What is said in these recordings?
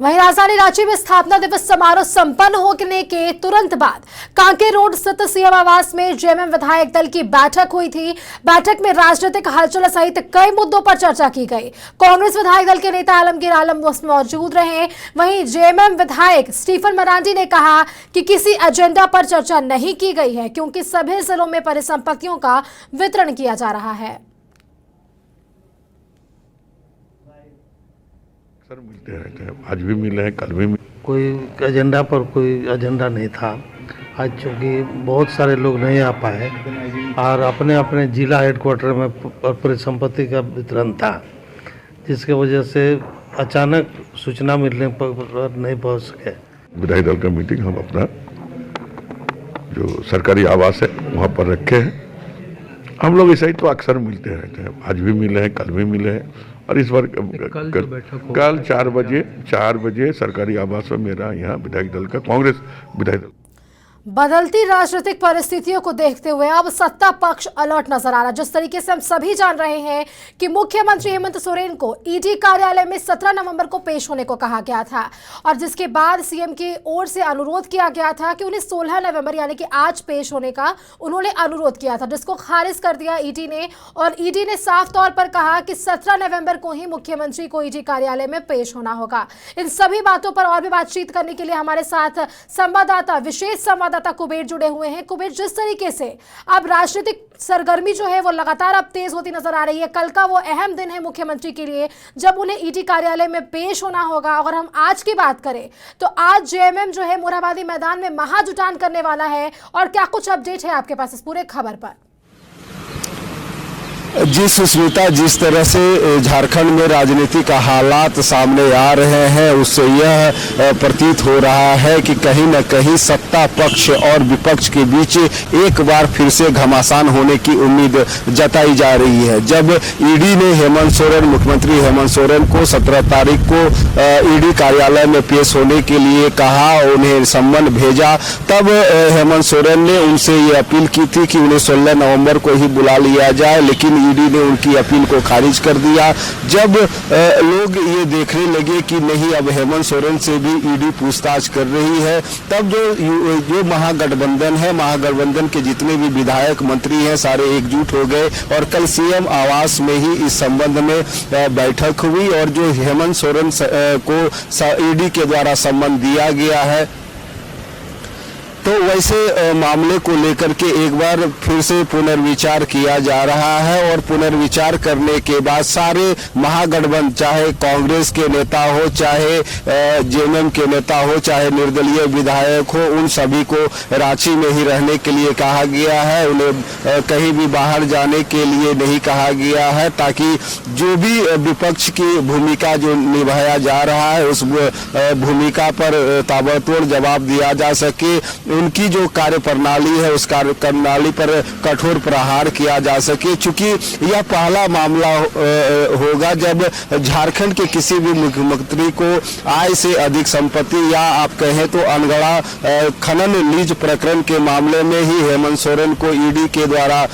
वहीं राजधानी रांची में स्थापना दिवस समारोह संपन्न होने के तुरंत बाद कांकेर रोड स्थित सीएम आवास में जेएमएम विधायक दल की बैठक हुई थी। बैठक में राजनीतिक हलचल सहित कई मुद्दों पर चर्चा की गई। कांग्रेस विधायक दल के नेता आलमगीर आलम मौजूद रहे। वहीं जेएमएम विधायक स्टीफन मरांडी ने कहा कि किसी एजेंडा पर चर्चा नहीं की गई है, क्योंकि सभी जिलों में परिसंपत्तियों का वितरण किया जा रहा है। मिलते रहते हैं, आज भी मिले हैं, कल भी मिले। कोई एजेंडा पर कोई एजेंडा नहीं था। आज चूँकि बहुत सारे लोग नहीं आ पाए और अपने अपने जिला हेडक्वार्टर में परिसंपत्ति का वितरण था, जिसके वजह से अचानक सूचना मिलने पर नहीं पहुंच सके। विधायक दल का मीटिंग हम अपना जो सरकारी आवास है वहाँ पर रखे हैं। हम लोग ऐसा ही तो अक्सर मिलते रहते हैं, आज भी मिले हैं, कल भी मिले हैं। और इस बार कल 4 बजे सरकारी आवास में मेरा यहाँ विधायक दल का कांग्रेस विधायक दल। बदलती राजनीतिक परिस्थितियों को देखते हुए अब सत्ता पक्ष अलर्ट नजर आ रहा है। जिस तरीके से हम सभी जान रहे हैं कि मुख्यमंत्री हेमंत सोरेन को ईडी कार्यालय में 17 नवंबर को पेश होने को कहा गया था, और जिसके बाद सीएम की ओर से अनुरोध किया गया था कि उन्हें 16 नवंबर यानी कि आज पेश होने का उन्होंने अनुरोध किया था, जिसको खारिज कर दिया ईडी ने। और ईडी ने साफ तौर पर कहा कि 17 नवंबर को ही मुख्यमंत्री को ईडी कार्यालय में पेश होना होगा। इन सभी बातों पर और भी बातचीत करने के लिए हमारे साथ संवाददाता, विशेष संवाददाता कुबेर जुड़े हुए हैं। कुबेर, जिस तरीके से अब राजनीतिक सरगर्मी जो है वो लगातार अब तेज होती नजर आ रही है, कल का वो अहम दिन है मुख्यमंत्री के लिए जब उन्हें ईडी कार्यालय में पेश होना होगा। अगर हम आज की बात करें तो आज जेएमएम जो है मोरहाबादी मैदान में महाजुटान करने वाला है, और क्या कुछ अपडेट है आपके पास इस पूरे खबर पर? जी सुष्मिता, जिस तरह से झारखंड में राजनीति का हालात सामने आ रहे हैं, उससे यह प्रतीत हो रहा है कि कहीं न कहीं सत्ता पक्ष और विपक्ष के बीच एक बार फिर से घमासान होने की उम्मीद जताई जा रही है। जब ईडी ने मुख्यमंत्री हेमंत सोरेन को 17 तारीख को ईडी कार्यालय में पेश होने के लिए कहा, उन्हें सम्मन भेजा, तब हेमंत सोरेन ने उनसे ये अपील की थी कि उन्हें 16 नवंबर को ही बुला लिया जाए, लेकिन ईडी ने उनकी अपील को खारिज कर दिया। जब लोग ये देखने लगे कि नहीं, अब हेमंत सोरेन से भी ईडी पूछताछ कर रही है, तब जो महागठबंधन है, महागठबंधन के जितने भी विधायक मंत्री हैं सारे एकजुट हो गए और कल सीएम आवास में ही इस संबंध में बैठक हुई। और जो हेमंत सोरेन को ईडी के द्वारा सम्मन दिया गया है, तो वैसे मामले को लेकर के एक बार फिर से पुनर्विचार किया जा रहा है। और पुनर्विचार करने के बाद सारे महागठबंधन, चाहे कांग्रेस के नेता हो, चाहे जेएमएम के नेता हो, चाहे निर्दलीय विधायक हो, उन सभी को रांची में ही रहने के लिए कहा गया है। उन्हें कहीं भी बाहर जाने के लिए नहीं कहा गया है, ताकि जो भी विपक्ष की भूमिका जो निभाया जा रहा है उस भूमिका पर ताबड़तोड़ जवाब दिया जा सके। उनकी जो कार्य प्रणाली है उस कार्य प्रणाली पर कठोर प्रहार किया जा सके। चूंकि यह पहला मामला होगा जब झारखंड के किसी भी मुख्यमंत्री को आय से अधिक संपत्ति, या आप कहें तो अनगढ़ा खनन लीज प्रकरण के मामले में ही हेमंत सोरेन को ईडी के द्वारा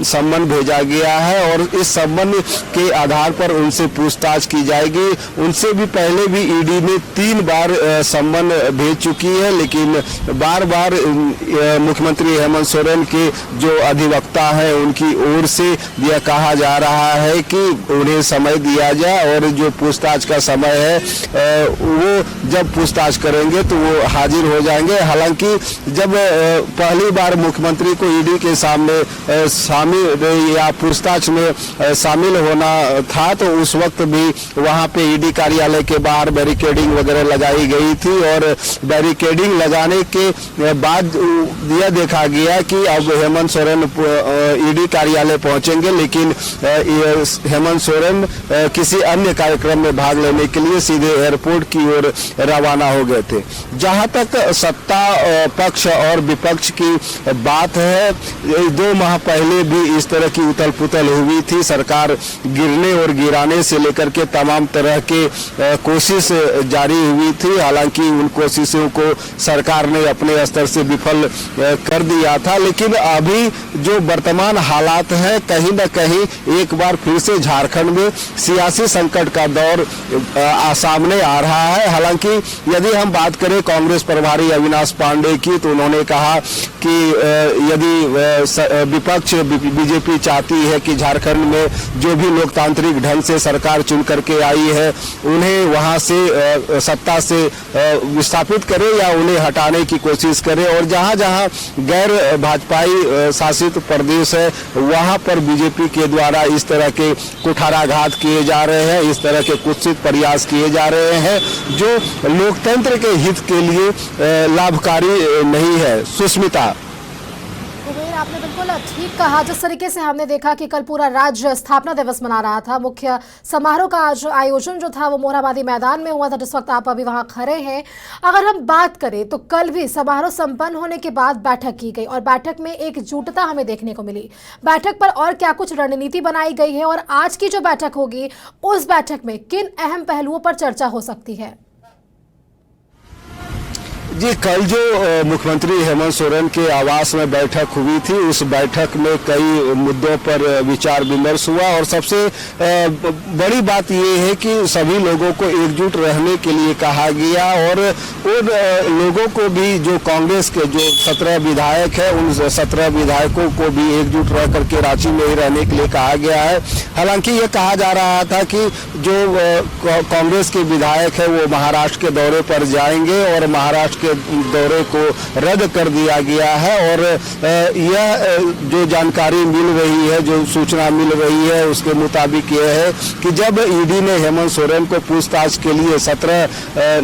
सम्मन भेजा गया है। और इस सम्मन के आधार पर उनसे पूछताछ की जाएगी। उनसे भी पहले भी ईडी ने 3 बार सम्मन भेज चुकी है, लेकिन बार मुख्यमंत्री हेमंत सोरेन के जो अधिवक्ता है उनकी ओर से यह कहा जा रहा है कि उन्हें समय दिया जाए, और जो पूछताछ का समय है वो जब पूछताछ करेंगे तो वो हाजिर हो जाएंगे। हालांकि जब पहली बार मुख्यमंत्री को ईडी के सामने शामिल या पूछताछ में शामिल होना था, तो उस वक्त भी वहां पे ईडी कार्यालय के बाहर बैरिकेडिंग वगैरह लगाई गई थी। और बैरिकेडिंग लगाने के बाद यह देखा गया कि अब हेमंत सोरेन ईडी कार्यालय पहुंचेंगे, लेकिन हेमंत सोरेन किसी अन्य कार्यक्रम में भाग लेने के लिए सीधे एयरपोर्ट की ओर रवाना हो गए थे। जहां तक सत्ता पक्ष और विपक्ष की बात है, 2 माह पहले भी इस तरह की उथल पुथल हुई थी। सरकार गिरने और गिराने से लेकर के तमाम तरह के कोशिश जारी हुई थी। हालांकि उन कोशिशों को सरकार ने अपने स्तर से विफल कर दिया था। लेकिन अभी जो वर्तमान हालात हैं, कहीं न कहीं एक बार फिर से झारखंड में सियासी संकट का दौर सामने आ रहा है। हालांकि यदि हम बात करें कांग्रेस प्रभारी अविनाश पांडे की, तो उन्होंने कहा कि यदि विपक्ष बीजेपी चाहती है कि झारखंड में जो भी लोकतांत्रिक ढंग से सरकार चुन करके आई है उन्हें वहां से सत्ता से विस्थापित करे या उन्हें हटाने की कोशिश करे, और जहां जहां गैर भाजपाई शासित प्रदेश है वहां पर बीजेपी के द्वारा इस तरह के कुठाराघात किए जा रहे हैं, इस तरह के कुत्सित प्रयास किए जा रहे हैं जो लोकतंत्र के हित के लिए लाभकारी नहीं है। सुष्मिता, कुबेर, आपने बिल्कुल ठीक कहा। जिस तरीके से हमने देखा कि कल पूरा राज्य स्थापना दिवस मना रहा था, मुख्य समारोह का आज आयोजन जो था वो मोरहाबादी मैदान में हुआ था, जिस वक्त आप अभी वहां खड़े हैं। अगर हम बात करें तो कल भी समारोह संपन्न होने के बाद बैठक की गई और बैठक में एकजुटता हमें देखने को मिली। बैठक पर और क्या कुछ रणनीति बनाई गई है और आज की जो बैठक होगी उस बैठक में किन अहम पहलुओं पर चर्चा हो सकती है? जी, कल जो मुख्यमंत्री हेमंत सोरेन के आवास में बैठक हुई थी, उस बैठक में कई मुद्दों पर विचार विमर्श हुआ और सबसे बड़ी बात ये है कि सभी लोगों को एकजुट रहने के लिए कहा गया और उन लोगों को भी, जो कांग्रेस के जो 17 विधायक है, उन 17 विधायकों को भी एकजुट रह करके रांची में ही रहने के लिए कहा गया है। हालांकि ये कहा जा रहा था कि जो कांग्रेस के विधायक है वो महाराष्ट्र के दौरे पर जाएंगे और महाराष्ट्र के दौरे को रद्द कर दिया गया है। और यह जो जानकारी मिल रही है, जो सूचना मिल रही है, उसके मुताबिक यह है कि जब ईडी ने हेमंत सोरेन को पूछताछ के लिए 17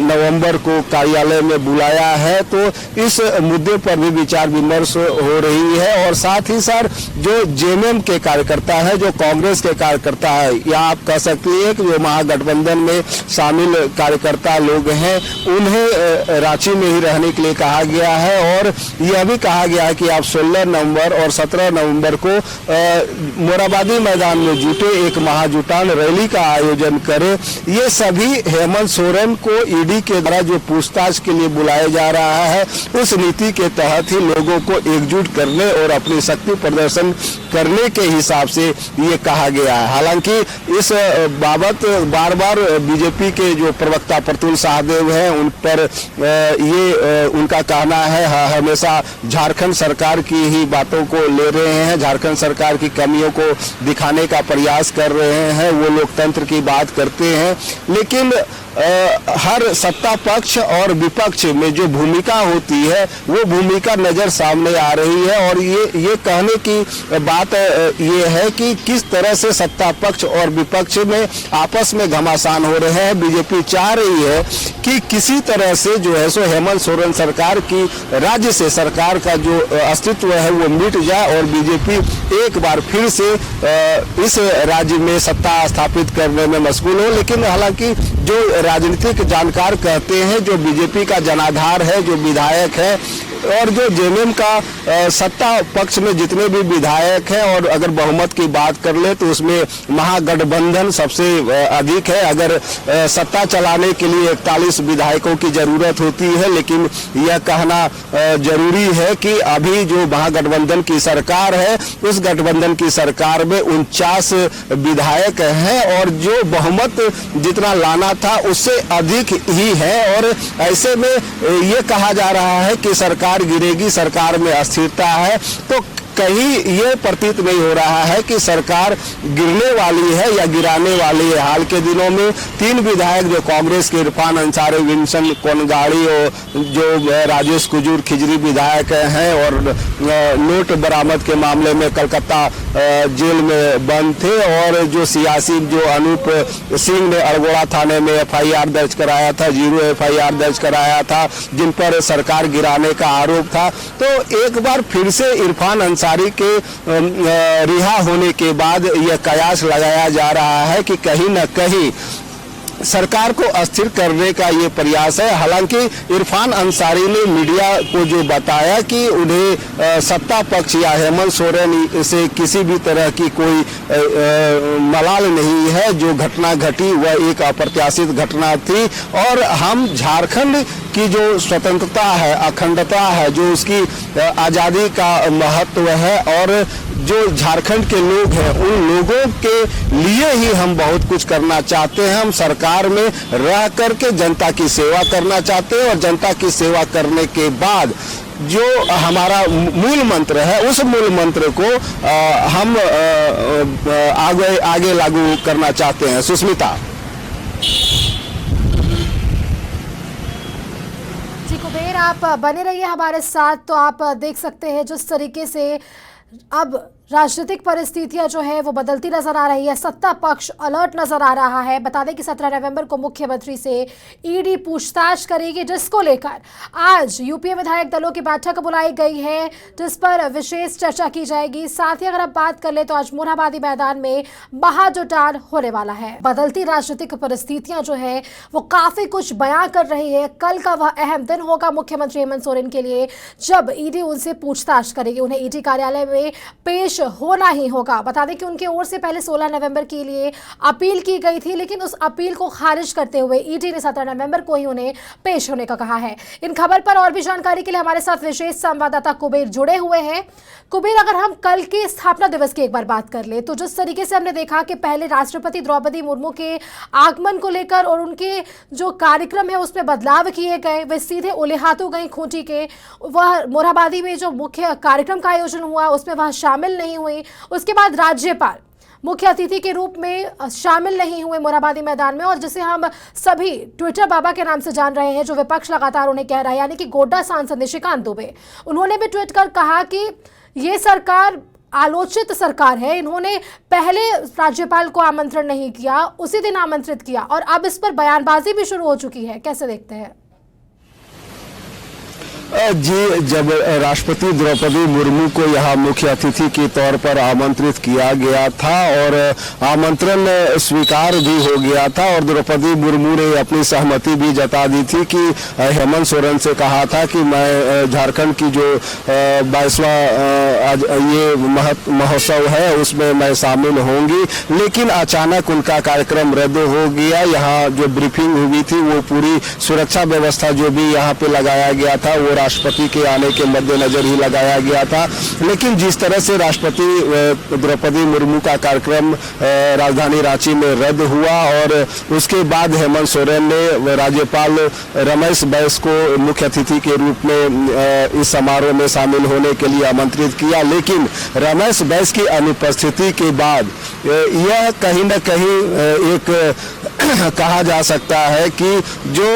नवंबर को कार्यालय में बुलाया है, तो इस मुद्दे पर भी विचार विमर्श हो रही है। और साथ ही साथ जो जेएमएम के कार्यकर्ता है, जो कांग्रेस के कार्यकर्ता है, या आप कह सकते हैं कि जो महागठबंधन में शामिल कार्यकर्ता लोग हैं, उन्हें रांची में ही रहने के लिए कहा गया है। और यह भी कहा गया है कि आप 16 नवंबर और 17 नवंबर को मोरहाबादी मैदान में जुटे एक महाजुटान रैली का आयोजन करें। ये सभी हेमंत सोरेन को ईडी के द्वारा जो पूछताछ के लिए बुलाया जा रहा है, उस नीति के तहत ही लोगों को एकजुट करने और अपनी शक्ति प्रदर्शन करने के हिसाब से ये कहा गया है। हालांकि इस बाबत बार बार बीजेपी के जो प्रवक्ता प्रतुल सहदेव हैं, उन पर ये उनका कहना है हमेशा झारखंड सरकार की ही बातों को ले रहे हैं, झारखंड सरकार की कमियों को दिखाने का प्रयास कर रहे हैं। वो लोकतंत्र की बात करते हैं, लेकिन हर सत्ता पक्ष और विपक्ष में जो भूमिका होती है वो भूमिका नजर सामने आ रही है। और ये कहने की बात ये है कि किस तरह से सत्ता पक्ष और विपक्ष में आपस में घमासान हो रहे हैं। बीजेपी चाह रही है कि किसी तरह से जो है सो हेमंत सोरेन सरकार की राज्य से सरकार का जो अस्तित्व है वो मिट जाए और बीजेपी एक बार फिर से इस राज्य में सत्ता स्थापित करने में मशगूल हो। लेकिन हालांकि जो राजनीतिक जानकार कहते हैं, जो बीजेपी का जनाधार है, जो विधायक है और जो जेएमएम का सत्ता पक्ष में जितने भी विधायक हैं, और अगर बहुमत की बात कर ले तो उसमें महागठबंधन सबसे अधिक है। अगर सत्ता चलाने के लिए 41 विधायकों की जरूरत होती है, लेकिन यह कहना जरूरी है कि अभी जो महागठबंधन की सरकार है, उस गठबंधन की सरकार में 49 विधायक हैं और जो बहुमत जितना लाना था उससे अधिक ही है। और ऐसे में ये कहा जा रहा है कि सरकार गिरेगी, सरकार में अस्थिरता है, तो कहीं ये प्रतीत नहीं हो रहा है कि सरकार गिरने वाली है या गिराने वाली है। हाल के दिनों में 3 विधायक जो कांग्रेस के इरफान अंसारी, विंसन कोनगाड़ी और जो राजेश कुजूर खिजरी विधायक हैं और नोट बरामद के मामले में कलकत्ता जेल में बंद थे, और जो सियासी जो अनूप सिंह ने अड़गोड़ा थाने में FIR दर्ज कराया था, 0 FIR दर्ज कराया था, जिन पर सरकार गिराने का आरोप था। तो एक बार फिर से इरफान अंसारी के रिहा होने के बाद यह कयास लगाया जा रहा है कि कहीं न कहीं सरकार को अस्थिर करने का ये प्रयास है। हालांकि इरफान अंसारी ने मीडिया को जो बताया कि उन्हें सत्ता पक्ष या हेमंत सोरेन से किसी भी तरह की कोई मलाल नहीं है। जो घटना घटी वह एक अप्रत्याशित घटना थी और हम झारखंड की जो स्वतंत्रता है, अखंडता है, जो उसकी आज़ादी का महत्व है और जो झारखंड के लोग हैं उन लोगों के लिए ही हम बहुत कुछ करना चाहते हैं। हम सरकार में रह करके जनता की सेवा करना चाहते हैं और जनता की सेवा करने के बाद जो हमारा मूल मंत्र है उस मूल मंत्र को हम आगे लागू करना चाहते हैं। सुष्मिता। जी कुबेर, आप बने रहिए हमारे साथ। तो आप देख सकते हैं जिस तरीके से अब राजनीतिक परिस्थितियां जो है वो बदलती नजर आ रही है। सत्ता पक्ष अलर्ट नजर आ रहा है। बता दें कि 17 नवंबर को मुख्यमंत्री से ईडी पूछताछ करेगी, जिसको लेकर आज यूपीए विधायक दलों की बैठक बुलाई गई है, जिस पर विशेष चर्चा की जाएगी। साथ ही अगर आप बात कर ले तो आज मोरहाबादी मैदान में महाजुटान होने वाला है। बदलती राजनीतिक परिस्थितियां जो है वो काफी कुछ बयां कर रही है। कल का वह अहम दिन होगा मुख्यमंत्री हेमंत सोरेन के लिए, जब ईडी उनसे पूछताछ करेगी। उन्हें ईडी कार्यालय में पेश होना ही होगा। बता दें कि उनके ओर से पहले 16 नवंबर के लिए अपील की गई थी, लेकिन उस अपील को खारिज करते हुए ईडी ने 17 नवंबर को ही उन्हें पेश होने का कहा है। इन खबर पर और भी जानकारी के लिए हमारे साथ विशेष संवाददाता कुबेर जुड़े हुए हैं। कुबेर, अगर हम कल के स्थापना दिवस की एक बार बात कर ले तो जिस तरीके से हमने देखा कि पहले राष्ट्रपति द्रौपदी मुर्मू के आगमन को लेकर और उनके जो कार्यक्रम है उसमें बदलाव किए गए, वे सीधे उलेहातू गई खूंटी के। वह मोरहाबादी में जो मुख्य कार्यक्रम का आयोजन हुआ उसमें वह शामिल नहीं हुई। उसके बाद राज्यपाल मुख्य अतिथि के रूप में शामिल नहीं हुए मोरहाबादी मैदान में, और जिसे हम सभी ट्विटर बाबा के नाम से जान रहे हैं, जो विपक्ष लगातार उन्हें कह रहा है, यानी कि गोड्डा सांसद निशिकांत दुबे, उन्होंने भी ट्वीट कर कहा कि ये सरकार आलोचित सरकार है। इन्होंने पहले राज्यपाल को आमंत्रण नहीं किया, उसी दिन आमंत्रित किया और अब इस पर बयानबाजी भी शुरू हो चुकी है। कैसे देखते हैं? जी, जब राष्ट्रपति द्रौपदी मुर्मू को यहाँ मुख्य अतिथि के तौर पर आमंत्रित किया गया था और आमंत्रण स्वीकार भी हो गया था और द्रौपदी मुर्मू ने अपनी सहमति भी जता दी थी कि हेमंत सोरेन से कहा था कि मैं झारखंड की जो 22वां ये महोत्सव है उसमें मैं शामिल होंगी, लेकिन अचानक उनका कार्यक्रम रद्द हो गया। यहाँ जो ब्रीफिंग हुई थी वो पूरी सुरक्षा व्यवस्था जो भी यहाँ पे लगाया गया था वो राष्ट्रपति के आने के मद्देनजर ही लगाया गया था। लेकिन जिस तरह से राष्ट्रपति द्रौपदी मुर्मू का कार्यक्रम राजधानी रांची में रद्द हुआ और उसके बाद हेमंत सोरेन ने राज्यपाल रमेश बैस को मुख्य अतिथि के रूप में इस समारोह में शामिल होने के लिए आमंत्रित किया, लेकिन रमेश बैस की अनुपस्थिति के बाद यह कहीं न कहीं एक कहा जा सकता है कि जो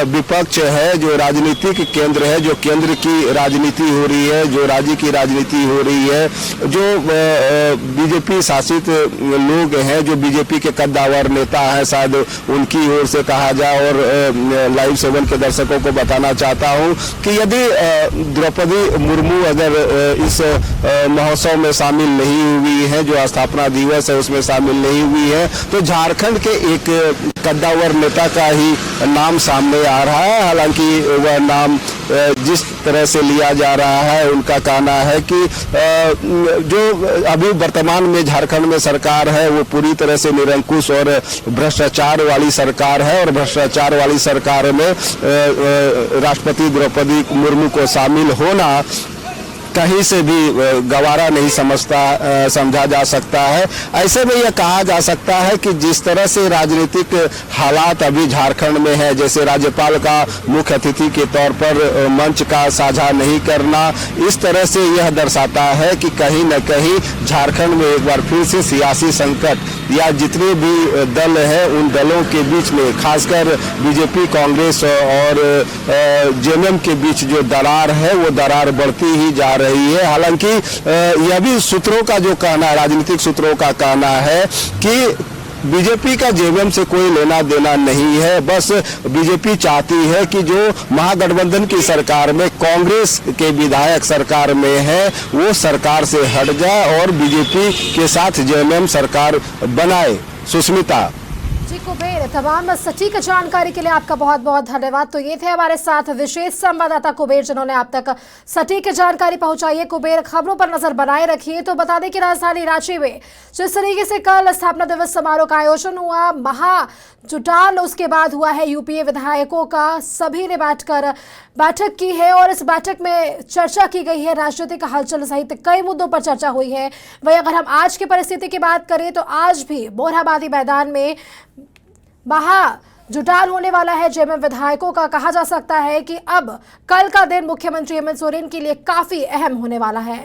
विपक्ष है, जो राजनीतिक केंद्र है, जो केंद्र की राजनीति हो रही है, जो राज्य की राजनीति हो रही है, जो बीजेपी शासित लोग हैं, जो बीजेपी के कद्दावर नेता हैं, शायद उनकी ओर से कहा जाए। और लाइव 7 के दर्शकों को बताना चाहता हूं कि यदि द्रौपदी मुर्मू अगर इस महोत्सव में शामिल नहीं हुई है, जो स्थापना दिवस है उसमें शामिल नहीं हुई है, तो झारखंड के एक कद्दावर नेता का ही नाम सामने आ रहा है। हालांकि वह नाम जिस तरह से लिया जा रहा है, उनका कहना है कि जो अभी वर्तमान में झारखंड में सरकार है वो पूरी तरह से निरंकुश और भ्रष्टाचार वाली सरकार है और भ्रष्टाचार वाली सरकार में राष्ट्रपति द्रौपदी मुर्मू को शामिल होना कहीं से भी गवारा नहीं समझा जा सकता है। ऐसे में यह कहा जा सकता है कि जिस तरह से राजनीतिक हालात अभी झारखंड में है, जैसे राज्यपाल का मुख्य अतिथि के तौर पर मंच का साझा नहीं करना, इस तरह से यह दर्शाता है कि कहीं न कहीं झारखंड में एक बार फिर से सियासी संकट या जितने भी दल हैं उन दलों के बीच में, खासकर बीजेपी, कांग्रेस और जेएमएम के बीच जो दरार है वो दरार बढ़ती ही जा रही है। हालांकि यह भी सूत्रों का जो कहना है, राजनीतिक सूत्रों का कहना है कि बीजेपी का जेएमएम से कोई लेना देना नहीं है। बस बीजेपी चाहती है कि जो महागठबंधन की सरकार में कांग्रेस के विधायक सरकार में है वो सरकार से हट जाए और बीजेपी के साथ जेएमएम सरकार बनाए। सुष्मिता। जी कुबेर, तमाम सटीक जानकारी के लिए आपका बहुत बहुत धन्यवाद। तो ये थे हमारे साथ विशेष संवाददाता कुबेर, जिन्होंने आप तक सटीक जानकारी पहुंचाई है। कुबेर, खबरों पर नजर बनाए रखिए। तो बता दें कि राजधानी रांची में जिस तरीके से कल स्थापना दिवस समारोह का आयोजन हुआ, महाजुटान उसके बाद हुआ है यूपीए विधायकों का, सभी ने बैठक की है और इस बैठक में चर्चा की गई है। राजनीतिक हलचल सहित कई मुद्दों पर चर्चा हुई है। वहीं अगर हम आज की परिस्थिति की बात करें तो आज भी मोरहाबादी मैदान में महाजुटान होने वाला है। जेएमएम विधायकों का कहा जा सकता है कि अब कल का दिन मुख्यमंत्री हेमंत सोरेन के लिए काफी अहम होने वाला है।